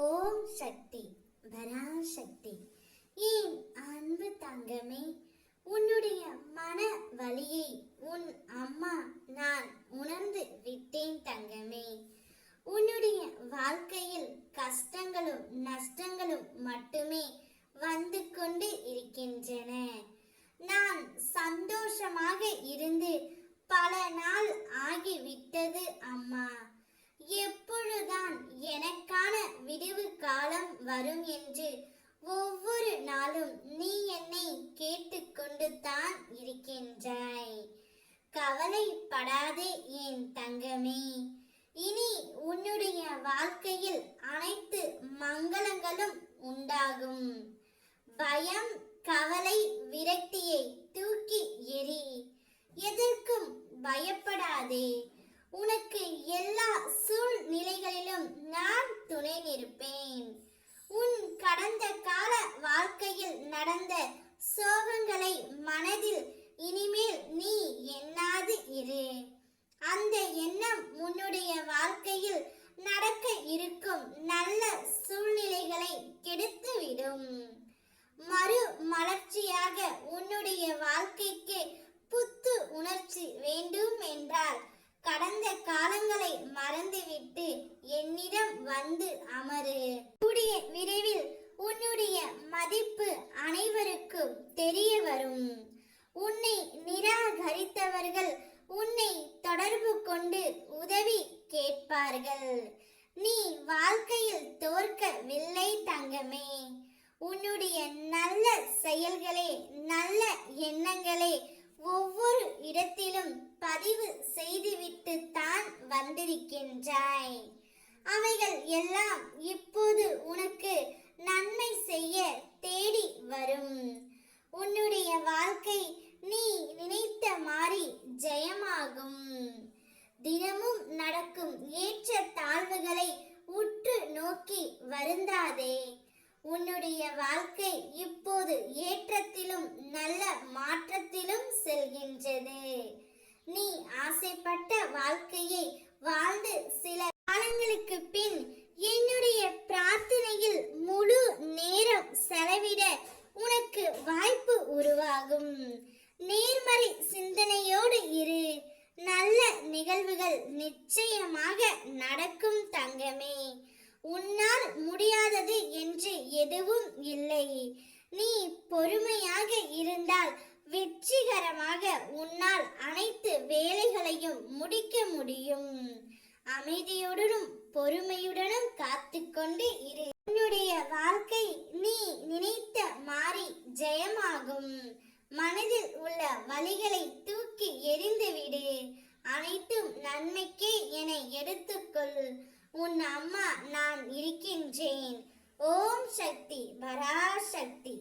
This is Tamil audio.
ஓம் சக்தி பராசக்தி. ஏன் அன்பு தங்கமே, உன்னுடைய மன வலியை உன் அம்மா நான் உணர்ந்து விட்டேன் தங்கமே. உன்னுடைய வாழ்க்கையில் கஷ்டங்களும் நஷ்டங்களும் மட்டுமே வந்து கொண்டு இருக்கின்றன. நான் சந்தோஷமாக இருந்து பல நாள் ஆகிவிட்டது அம்மா. எப்பொழுதுதான் எனக்கான விடுவு காலம் வரும் என்று ஒவ்வொரு நாளும் நீ என்னை கேட்டுக்கொண்டு தான் இருக்கின்றாய். கவலைப்படாதே என் தங்கமே. இனி உன்னுடைய வாழ்க்கையில் அனைத்து மங்களங்களும் உண்டாகும். பயம், கவலை, விரக்தியை தூக்கி எறி. எதற்கும் பயப்படாதே. உனக்கு எல்லா சூழ்நிலைகளிலும் நான் துணை நிற்பேன். உன் கடந்த கால வாழ்க்கையில் நடந்த சோகங்களை மனதில் இனிமேல் நீ எண்ணாது இரு. அந்த எண்ணம் உன்னுடைய வாழ்க்கையில் நடக்க இருக்கும் நல்ல சூழ்நிலைகளை கெடுத்துவிடும். மறு மலர்ச்சியாக உன்னுடைய வாழ்க்கைக்கு புத்து உணர்ச்சி வேண்டும் என்றால் கடந்த காலங்களை மறந்துவிட்டு என்னிடம் வந்து அமரு. கூடிய விரைவில் உன்னுடைய மதிப்பு அனைவருக்கும் தெரிய வரும். உன்னை நிராகரித்தவர்கள் உன்னை தொடர்பு கொண்டு உதவி கேட்பார்கள். நீ வாழ்க்கையில் தோற்கவில்லை தங்கமே. உன்னுடைய நல்ல செயல்களே, நல்ல எண்ணங்களே ஒவ்வொரு இடத்திலும் பதிவு செய்துவிட்டு தான் வந்திருக்கின்றாய். அவைகள் எல்லாம் இப்போது உனக்கு நன்மை செய்ய தேடி வரும். உன்னுடைய வாழ்க்கை நீ நினைத்த மாறி ஜெயமாகும். தினமும் நடக்கும் ஏற்ற தாழ்வுகளை உற்று நோக்கி வருந்தாதே. உன்னுடைய வாழ்க்கை இப்போது ஏற்றத்திலும் நல்ல மாற்றத்திலும் செல்கின்றது. நீ ஆசைப்பட்ட வாழ்க்கையை வாழ்ந்து சில காலங்களுக்கு பின் என்னுடைய பிரார்த்தனையில் முழு நேரம் செலவிட உனக்கு வாய்ப்பு உருவாகும். நேர்மறை சிந்தனையோடு இரு. நல்ல நிகழ்வுகள் நிச்சயமாக நடக்கும் தங்கமே. உன்னால் முடியாதது என்று எதுவும் இல்லை. நீ பொறுமையாக இருந்தால் வெற்றிகரமாக உன்னால் அனைத்து வேலைகளையும் முடிக்க முடியும். அமைதியுடனும் பொறுமையுடனும் காத்துக்கொண்டு இரு. உன்னுடைய வாழ்க்கை நீ நினைத்த மாறி ஜெயமாகும். மனதில் உள்ள வலிகளை தூக்கி எறிந்துவிடு. அனைத்தும் நன்மைக்கே என எடுத்துக்கொள். உன் அம்மா நான் இருக்கின்றேன். ஓம் சக்தி பராசக்தி.